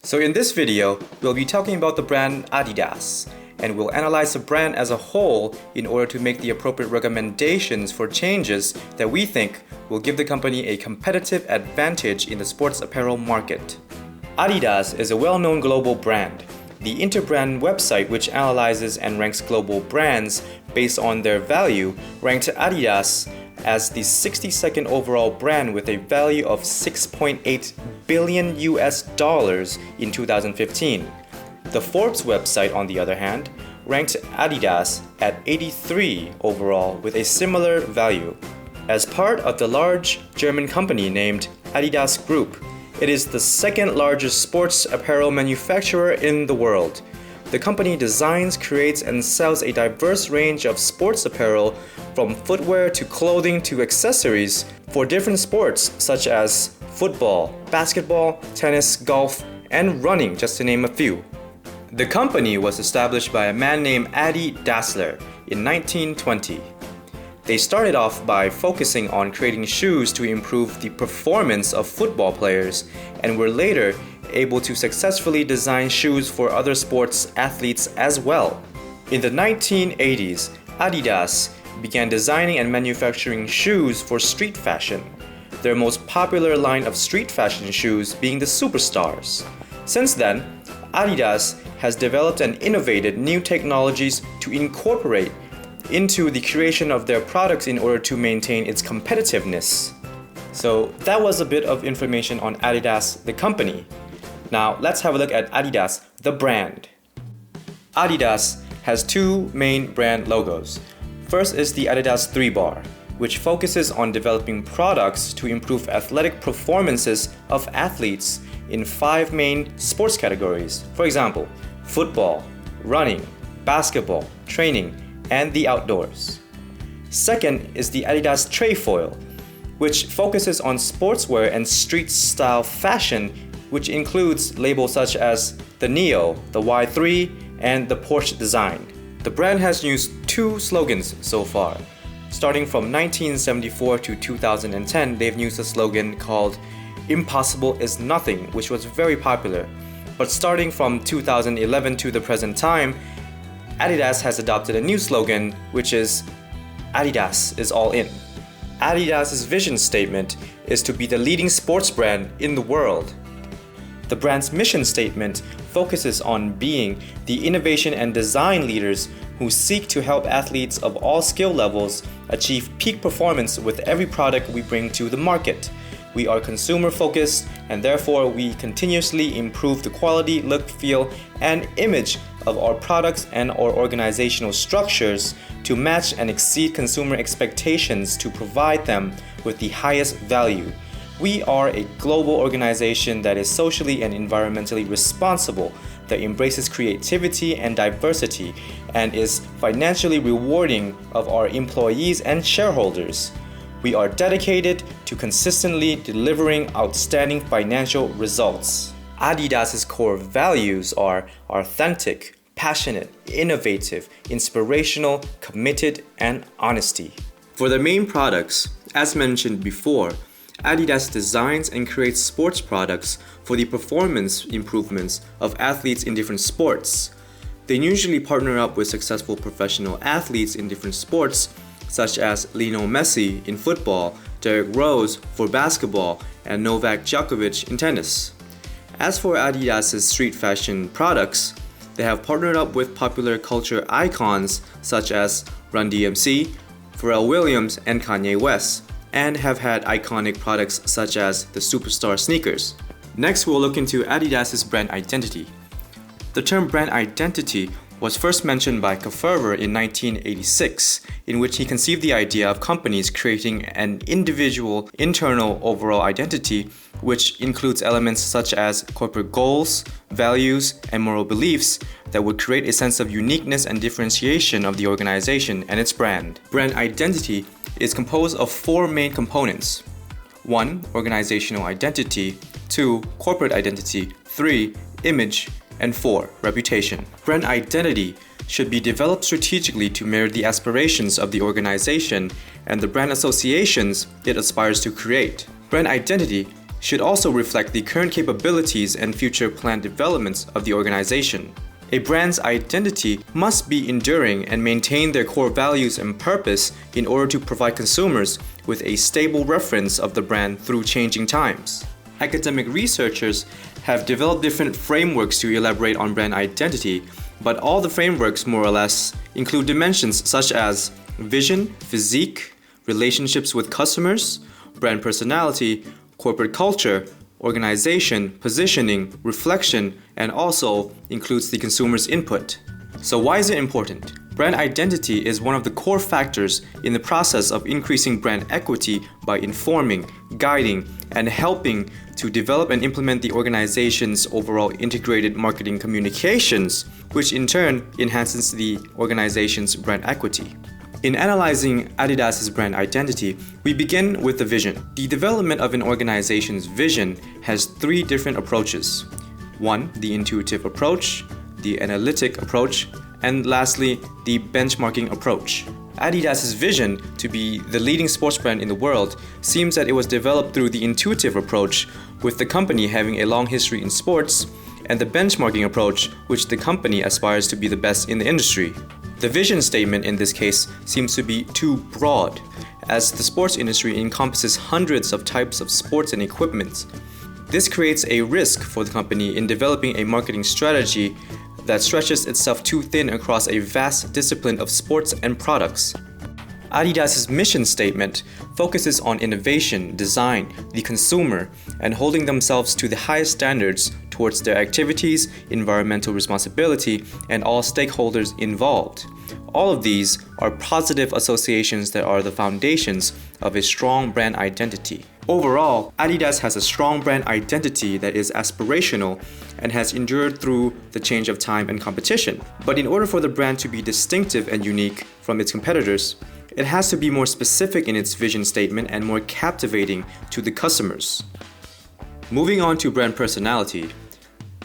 So in this video, we'll be talking about the brand Adidas, and we'll analyze the brand as a whole in order to make the appropriate recommendations for changes that we think will give the company a competitive advantage in the sports apparel market. Adidas is a well-known global brand. The Interbrand website, which analyzes and ranks global brands based on their value, ranked Adidas as the 62nd overall brand with a value of $6.8 billion in 2015. The Forbes website, on the other hand, ranked Adidas at 83 overall with a similar value. As part of the large German company named Adidas Group, it is the second largest sports apparel manufacturer in the world. The company designs, creates, and sells a diverse range of sports apparel, from footwear to clothing to accessories, for different sports such as football, basketball, tennis, golf, and running, just to name a few. The company was established by a man named Adi Dassler in 1920. They started off by focusing on creating shoes to improve the performance of football players, and were later able to successfully design shoes for other sports athletes as well. In the 1980s, Adidas began designing and manufacturing shoes for street fashion, their most popular line of street fashion shoes being the Superstars. Since then, Adidas has developed and innovated new technologies to incorporate into the creation of their products in order to maintain its competitiveness. So that was a bit of information on Adidas, the company. Now let's have a look at Adidas, the brand. Adidas has two main brand logos. First is the Adidas 3-bar, which focuses on developing products to improve athletic performances of athletes in 5 main sports categories. For example, football, running, basketball, training, and the outdoors. Second is the Adidas Trefoil, which focuses on sportswear and street-style fashion, which includes labels such as the Neo, the Y3, and the Porsche design. The brand has used 2 slogans so far. Starting from 1974 to 2010, they've used a slogan called "Impossible is Nothing," which was very popular. But starting from 2011 to the present time, Adidas has adopted a new slogan, which is "Adidas is all in." Adidas's vision statement is to be the leading sports brand in the world. The brand's mission statement focuses on being the innovation and design leaders who seek to help athletes of all skill levels achieve peak performance with every product we bring to the market. We are consumer focused, and therefore we continuously improve the quality, look, feel, and image of our products and our organizational structures to match and exceed consumer expectations to provide them with the highest value. We are a global organization that is socially and environmentally responsible, that embraces creativity and diversity, and is financially rewarding of our employees and shareholders. We are dedicated to consistently delivering outstanding financial results. Adidas's core values are authentic, passionate, innovative, inspirational, committed, and honesty. For the main products, as mentioned before, Adidas designs and creates sports products for the performance improvements of athletes in different sports. They usually partner up with successful professional athletes in different sports, such as Lionel Messi in football, Derrick Rose for basketball, and Novak Djokovic in tennis. As for Adidas's street fashion products, they have partnered up with popular culture icons such as Run DMC, Pharrell Williams, and Kanye West, and have had iconic products such as the Superstar sneakers. Next, we'll look into Adidas's brand identity. The term brand identity was first mentioned by Kitphitak in 1986, in which he conceived the idea of companies creating an individual internal overall identity, which includes elements such as corporate goals, values, and moral beliefs that would create a sense of uniqueness and differentiation of the organization and its brand. Brand identity is composed of 4 main components. 1. Organizational identity. 2. Corporate identity. 3. Image. And 4. Reputation. Brand identity should be developed strategically to mirror the aspirations of the organization and the brand associations it aspires to create. Brand identity should also reflect the current capabilities and future planned developments of the organization. A brand's identity must be enduring and maintain their core values and purpose in order to provide consumers with a stable reference of the brand through changing times. Academic researchers have developed different frameworks to elaborate on brand identity, but all the frameworks more or less include dimensions such as vision, physique, relationships with customers, brand personality, corporate culture, organization, positioning, reflection, and also includes the consumer's input. So why is it important? Brand identity is one of the core factors in the process of increasing brand equity by informing, guiding, and helping to develop and implement the organization's overall integrated marketing communications, which in turn enhances the organization's brand equity. In analyzing Adidas's brand identity, we begin with the vision. The development of an organization's vision has three different approaches. One, the intuitive approach, the analytic approach, and lastly, the benchmarking approach. Adidas's vision to be the leading sports brand in the world seems that it was developed through the intuitive approach, with the company having a long history in sports, and the benchmarking approach, which the company aspires to be the best in the industry. The vision statement in this case seems to be too broad, as the sports industry encompasses hundreds of types of sports and equipment. This creates a risk for the company in developing a marketing strategy that stretches itself too thin across a vast discipline of sports and products. Adidas's mission statement focuses on innovation, design, the consumer, and holding themselves to the highest standards towards their activities, environmental responsibility, and all stakeholders involved. All of these are positive associations that are the foundations of a strong brand identity. Overall, Adidas has a strong brand identity that is aspirational and has endured through the change of time and competition. But in order for the brand to be distinctive and unique from its competitors, it has to be more specific in its vision statement and more captivating to the customers. Moving on to brand personality.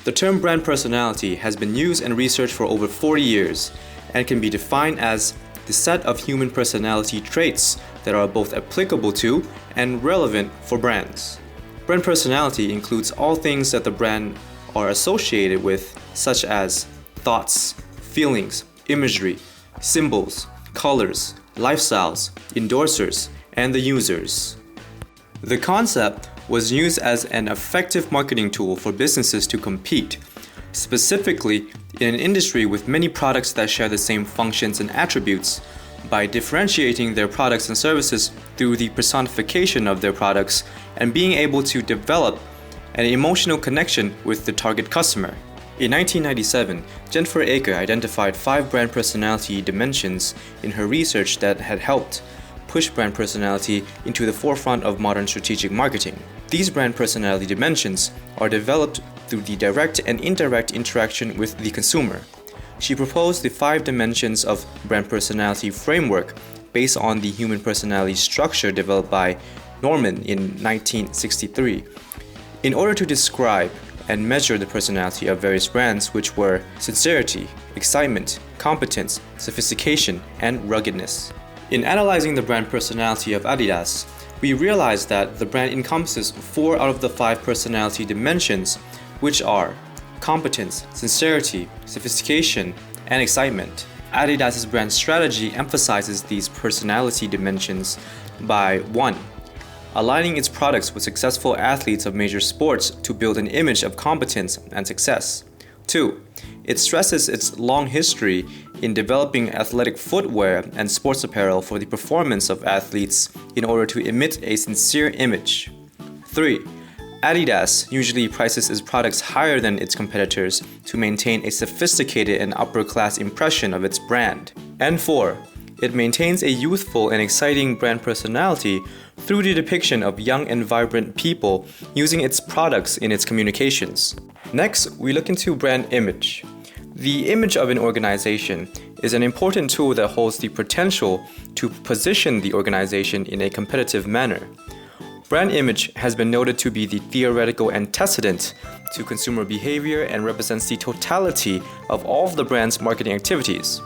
The term brand personality has been used and researched for over 40 years and can be defined as the set of human personality traits that are both applicable to and relevant for brands. Brand personality includes all things that the brand are associated with, such as thoughts, feelings, imagery, symbols, colors, lifestyles, endorsers, and the users. The concept was used as an effective marketing tool for businesses to compete, specifically in an industry with many products that share the same functions and attributes, by differentiating their products and services through the personification of their products and being able to develop an emotional connection with the target customer. In 1997, Jennifer Aker identified 5 brand personality dimensions in her research that had helped push brand personality into the forefront of modern strategic marketing. These brand personality dimensions are developed through the direct and indirect interaction with the consumer. She proposed the 5 dimensions of brand personality framework based on the human personality structure developed by Norman in 1963. In order to describe and measure the personality of various brands, which were sincerity, excitement, competence, sophistication, and ruggedness. In analyzing the brand personality of Adidas, we realized that the brand encompasses 4 out of the 5 personality dimensions, which are competence, sincerity, sophistication, and excitement. Adidas's brand strategy emphasizes these personality dimensions by 1. Aligning its products with successful athletes of major sports to build an image of competence and success. 2. It stresses its long history in developing athletic footwear and sports apparel for the performance of athletes in order to emit a sincere image. 3. Adidas usually prices its products higher than its competitors to maintain a sophisticated and upper-class impression of its brand. And 4. It maintains a youthful and exciting brand personality through the depiction of young and vibrant people using its products in its communications. Next, we look into brand image. The image of an organization is an important tool that holds the potential to position the organization in a competitive manner. Brand image has been noted to be the theoretical antecedent to consumer behavior and represents the totality of all of the brand's marketing activities.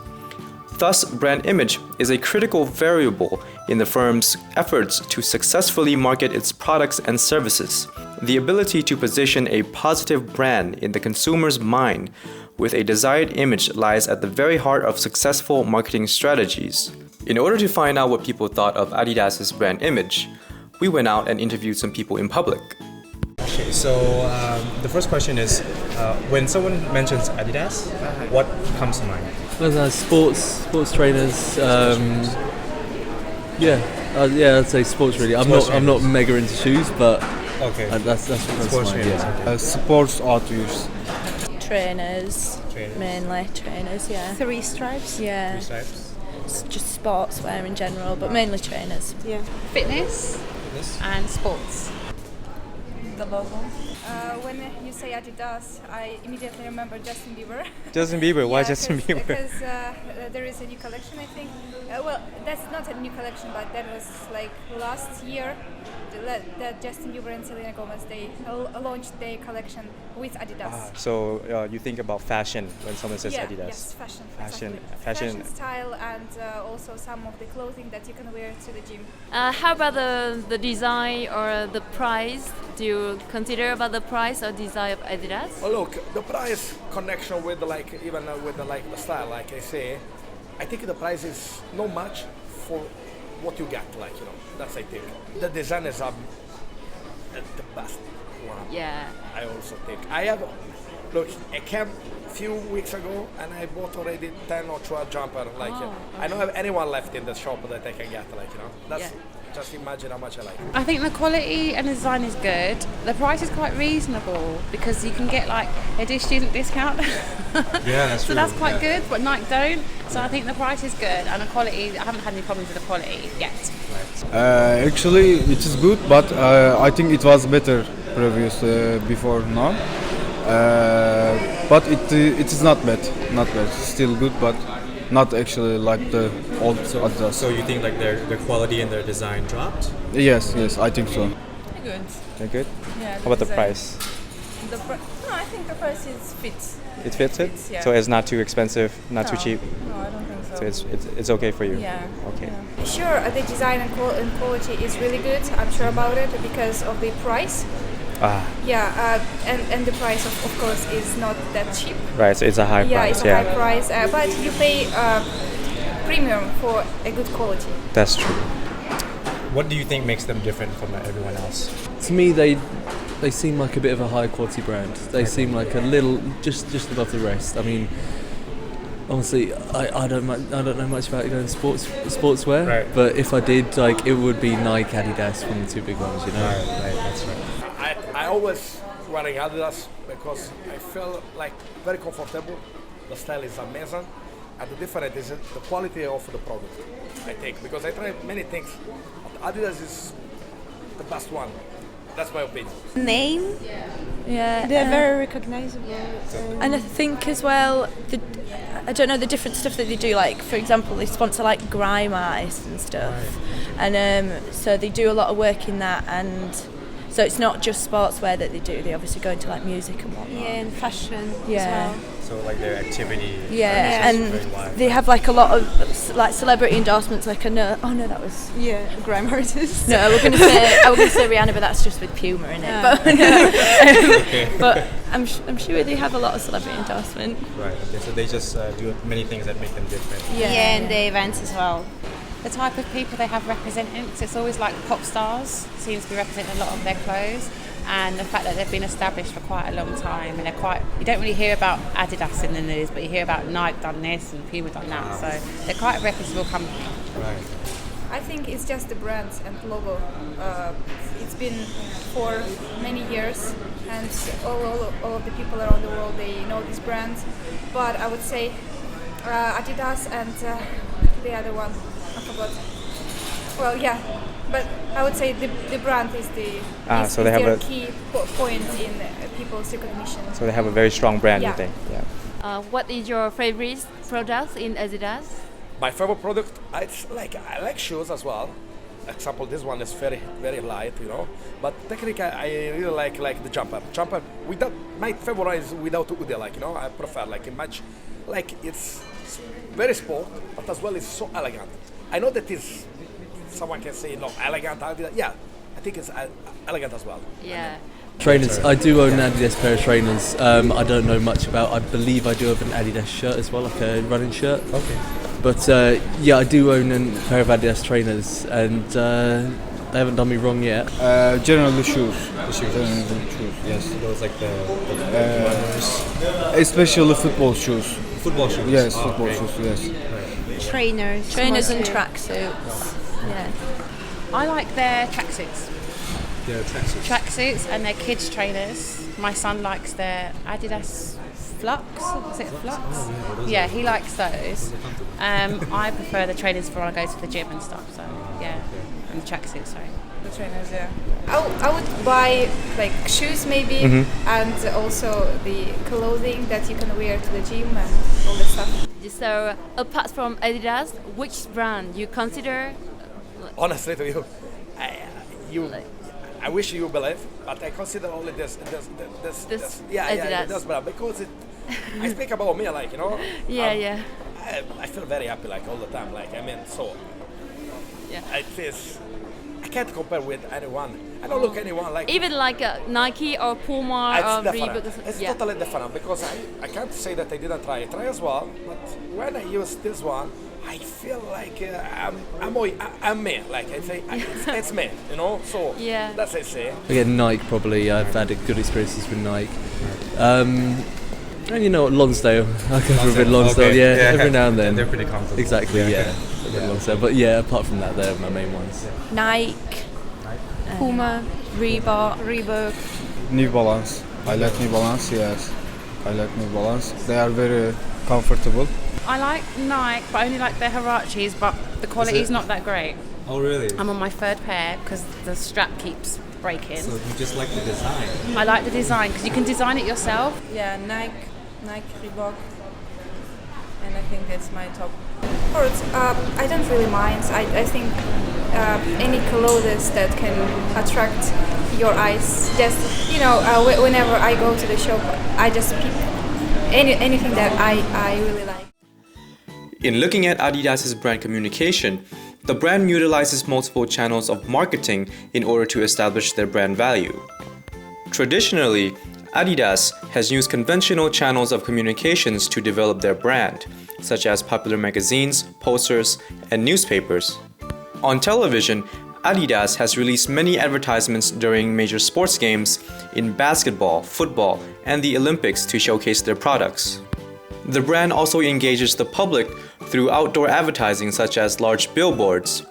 Thus, brand image is a critical variable in the firm's efforts to successfully market its products and services. The ability to position a positive brand in the consumer's mind with a desired image lies at the very heart of successful marketing strategies. In order to find out what people thought of Adidas's brand image, we went out and interviewed some people in public. Okay, so the first question is, when someone mentions Adidas, what comes to mind? Well, sports trainers. I'd say sports really. I'm not mega into shoes, but Okay. that's what comes to Sports mind. trainers. Yeah. Okay. Sports outwears. Trainers, mainly trainers, yeah. Three stripes. Yeah, Three stripes. it's just sportswear in general, but mainly trainers. Yeah. Fitness This? and sports. The logo. When you say Adidas, I immediately remember Justin Bieber. Justin Bieber, why Yeah, Justin Bieber? Because there is a new collection, I think. Well, that's not a new collection, but that was like last year. That Justin Bieber and Selena Gomez, they launched their collection with Adidas. So you think about fashion when someone says Yeah, Adidas? yes, fashion. Fashion, exactly. fashion. Style, and also some of the clothing that you can wear to the gym. How about the design or the price? Do you consider about the price or design of Adidas? Well, look, the price connection with the style, like I say, I think the price is not much for what you get, that's I think. The design is the best one. Yeah. I also think. I came a few weeks ago and I bought already 10 or 12 jumper. I don't have anyone left in the shop that I can get, That's just imagine how much I like. I think the quality and the design is good. The price is quite reasonable because you can get a student discount. Yeah, that's true. So that's quite good, but Nike don't. So I think the price is good and the quality, I haven't had any problems with the quality yet. Actually, it is good, but I think it was better previous before now. But it is not bad. Still good, but not actually like the old Adidas. So you think their quality and their design dropped? Yes, I think so. Good. They're good? Yeah. How about the price? No, I think the price is fits. It fits it? Yeah. So it's not too expensive, not too cheap? No, I don't think so. So it's okay for you? Yeah. Okay. Yeah. Sure, the design and quality is really good. I'm sure about it because of the price. Yeah, and the price of course is not that cheap. Right, so it's a high Yeah, price. it's a high price, but you pay premium for a good quality. That's true. What do you think makes them different from everyone else? To me, they seem like a bit of a high quality brand. They seem like a little just above the rest. I mean, honestly, I don't know much about sportswear. Right. But if I did, it would be Nike, Adidas, one of the two big ones, Right, that's right. I always wearing Adidas because I feel very comfortable. The style is amazing, and the difference is the quality of the product. I think because I tried many things, but Adidas is the best one. That's my opinion. Name? Yeah. They're very recognizable. And I think as well, I don't know the different stuff that they do. Like for example, they sponsor grime artists and stuff, and so they do a lot of work in that. And so it's not just sportswear that they do. They obviously go into music and whatnot. Yeah, and fashion Yeah. as well. So their activity. Yeah, is and very wide. they have a lot of celebrity endorsements. That was Grime artists. no. I was going to say Rihanna, but that's just with Puma in it. But, but I'm sure they have a lot of celebrity endorsement. Right. Okay. So they just do many things that make them different. Yeah, and the events as well. The type of people they have representing, so it's always pop stars seems to be representing a lot of their clothes, and the fact that they've been established for quite a long time, and you don't really hear about Adidas in the news, but you hear about Nike done this and Puma done that, so they're quite a reputable company. Right. I think it's just the brand and logo. It's been for many years, and all of the people around the world, they know this brand. But I would say Adidas and the other one, I forgot. Well, yeah, but I would say the brand is so they have their a key point in people's recognition. So they have a very strong brand, Yeah. you think? Yeah. What is your favorite product in Adidas? My favorite product, I like shoes as well. Example, this one is very, very light, But technically, I really like the jumper. Jumper without my favorite is without hoodie, I prefer much, it's very sport, but as well it's so elegant. I know that someone can say no elegant. Yeah, I think it's elegant as well. Yeah. Trainers. I do own an Adidas pair of trainers. I don't know much about. I believe I do have an Adidas shirt as well, like a running shirt. Okay. But yeah, I do own a pair of Adidas trainers, and they haven't done me wrong yet. Generally shoes. The shoes. Generally shoes. Yes. Those like the runners. Especially football shoes. Football shoes. Yes, Oh, football okay. shoes. Yes. Trainers and mostly. tracksuits. Yeah. I like their tracksuits. Yeah, tracksuits. Tracksuits and their kids' trainers. My son likes their Adidas Flux. Is it Flux? Yeah, he likes those. I prefer the trainers for when I go to the gym and stuff. So yeah, and tracksuits. Sorry. The trainers, yeah. I would buy like shoes maybe, and also the clothing that you can wear to the gym and all that stuff. So apart from Adidas, which brand you consider? Honestly to you, I wish you believe, but I consider only this Adidas. this brand because I speak about me, like, you know. Yeah. I feel very happy, like, all the time, like, I mean, so. Yeah. It is. I can't compare with anyone. I don't look anyone like. Even like Nike or Puma or It's different. Reebok. It's Yeah. totally different because I can't say that I didn't try. I try as well, but when I use this one, I feel like I'm me. Like I say, it's me, you know. So Yeah. that's I say. Again, Nike probably. I've had good experiences with Nike. And you know what, Lonsdale. I go for a bit Lonsdale, Okay. yeah, every now and then. They're pretty comfortable. Exactly, yeah. A bit Lonsdale. But yeah, apart from that, they're my main ones. Nike, Puma, Reebok. New Balance. I like New Balance. Yes. I like New Balance. They are very comfortable. I like Nike, but I only like their Huaraches, but the quality is not that great. Oh really? I'm on my third pair because the strap keeps breaking. So you just like the design? I like the design because you can design it yourself. Yeah, Nike, Reebok, and I think that's my top. I don't really mind. I think any clothes that can attract your eyes. Just whenever I go to the shop, I just pick anything that I really like. In looking at Adidas's brand communication, the brand utilizes multiple channels of marketing in order to establish their brand value. Traditionally, Adidas has used conventional channels of communications to develop their brand, such as popular magazines, posters, and newspapers. On television, Adidas has released many advertisements during major sports games in basketball, football, and the Olympics to showcase their products. The brand also engages the public through outdoor advertising such as large billboards,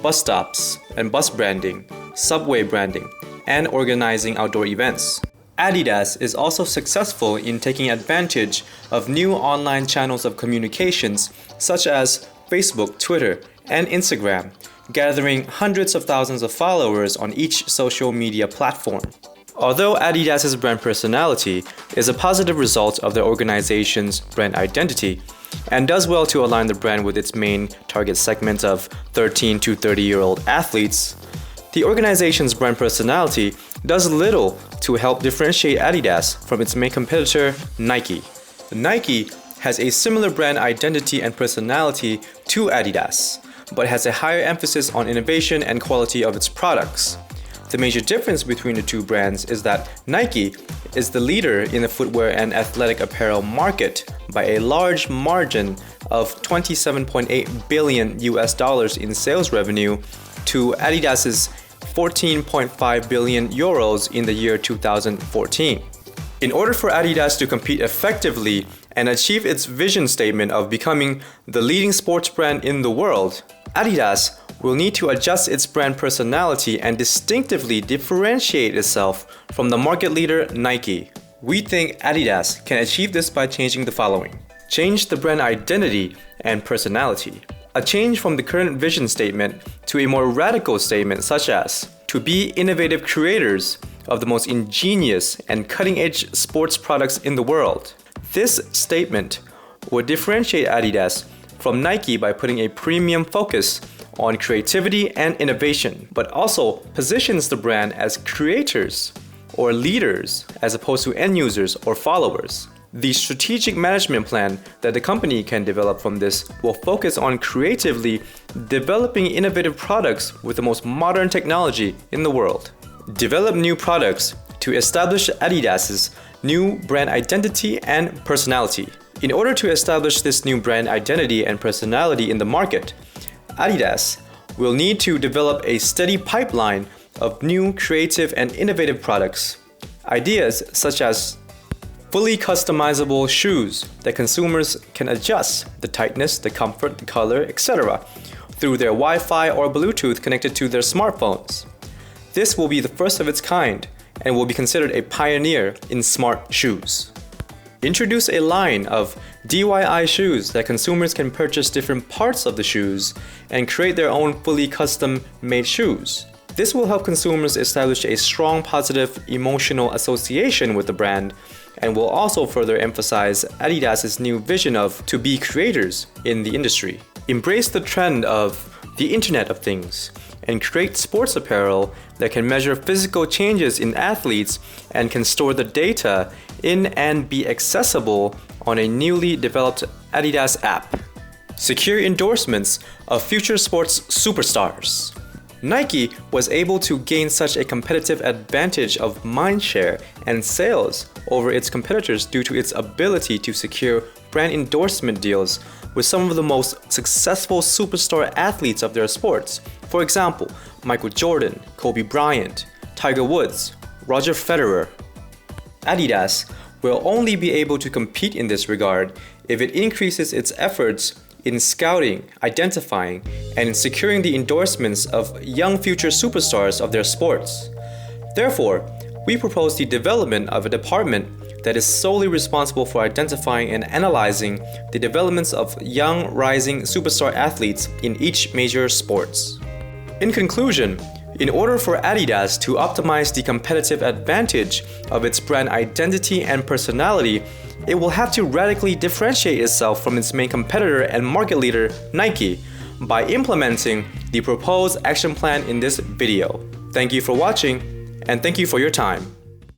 bus stops and bus branding, subway branding, and organizing outdoor events. Adidas is also successful in taking advantage of new online channels of communications such as Facebook, Twitter, and Instagram, gathering hundreds of thousands of followers on each social media platform. Although Adidas's brand personality is a positive result of their organization's brand identity and does well to align the brand with its main target segment of 13 to 30-year-old athletes, the organization's brand personality does little to help differentiate Adidas from its main competitor, Nike. Nike has a similar brand identity and personality to Adidas, but has a higher emphasis on innovation and quality of its products. The major difference between the two brands is that Nike is the leader in the footwear and athletic apparel market by a large margin of $27.8 billion in sales revenue to Adidas's 14.5 billion euros in the year 2014. In order for Adidas to compete effectively and achieve its vision statement of becoming the leading sports brand in the world, Adidas will need to adjust its brand personality and distinctively differentiate itself from the market leader Nike. We think Adidas can achieve this by changing the following. Change the brand identity and personality. A change from the current vision statement to a more radical statement such as to be innovative creators of the most ingenious and cutting-edge sports products in the world. This statement would differentiate Adidas from Nike by putting a premium focus on creativity and innovation, but also positions the brand as creators or leaders as opposed to end users or followers. The strategic management plan that the company can develop from this will focus on creatively developing innovative products with the most modern technology in the world. Develop new products to establish Adidas's new brand identity and personality. In order to establish this new brand identity and personality in the market, Adidas will need to develop a steady pipeline of new creative and innovative products. Ideas such as fully customizable shoes that consumers can adjust the tightness, the comfort, the color, etc. through their Wi-Fi or Bluetooth connected to their smartphones. This will be the first of its kind and will be considered a pioneer in smart shoes. Introduce a line of DIY shoes that consumers can purchase different parts of the shoes and create their own fully custom-made shoes. This will help consumers establish a strong positive emotional association with the brand and will also further emphasize Adidas's new vision of to be creators in the industry. Embrace the trend of the Internet of Things and create sports apparel that can measure physical changes in athletes and can store the data in and be accessible on a newly developed Adidas app. Secure endorsements of future sports superstars. Nike was able to gain such a competitive advantage of mindshare and sales over its competitors due to its ability to secure brand endorsement deals with some of the most successful superstar athletes of their sports. For example, Michael Jordan, Kobe Bryant, Tiger Woods, Roger Federer. Adidas will only be able to compete in this regard if it increases its efforts in scouting, identifying, and in securing the endorsements of young future superstars of their sports. Therefore, we propose the development of a department that is solely responsible for identifying and analyzing the developments of young rising superstar athletes in each major sports. In conclusion, in order for Adidas to optimize the competitive advantage of its brand identity and personality, it will have to radically differentiate itself from its main competitor and market leader, Nike, by implementing the proposed action plan in this video. Thank you for watching, and thank you for your time.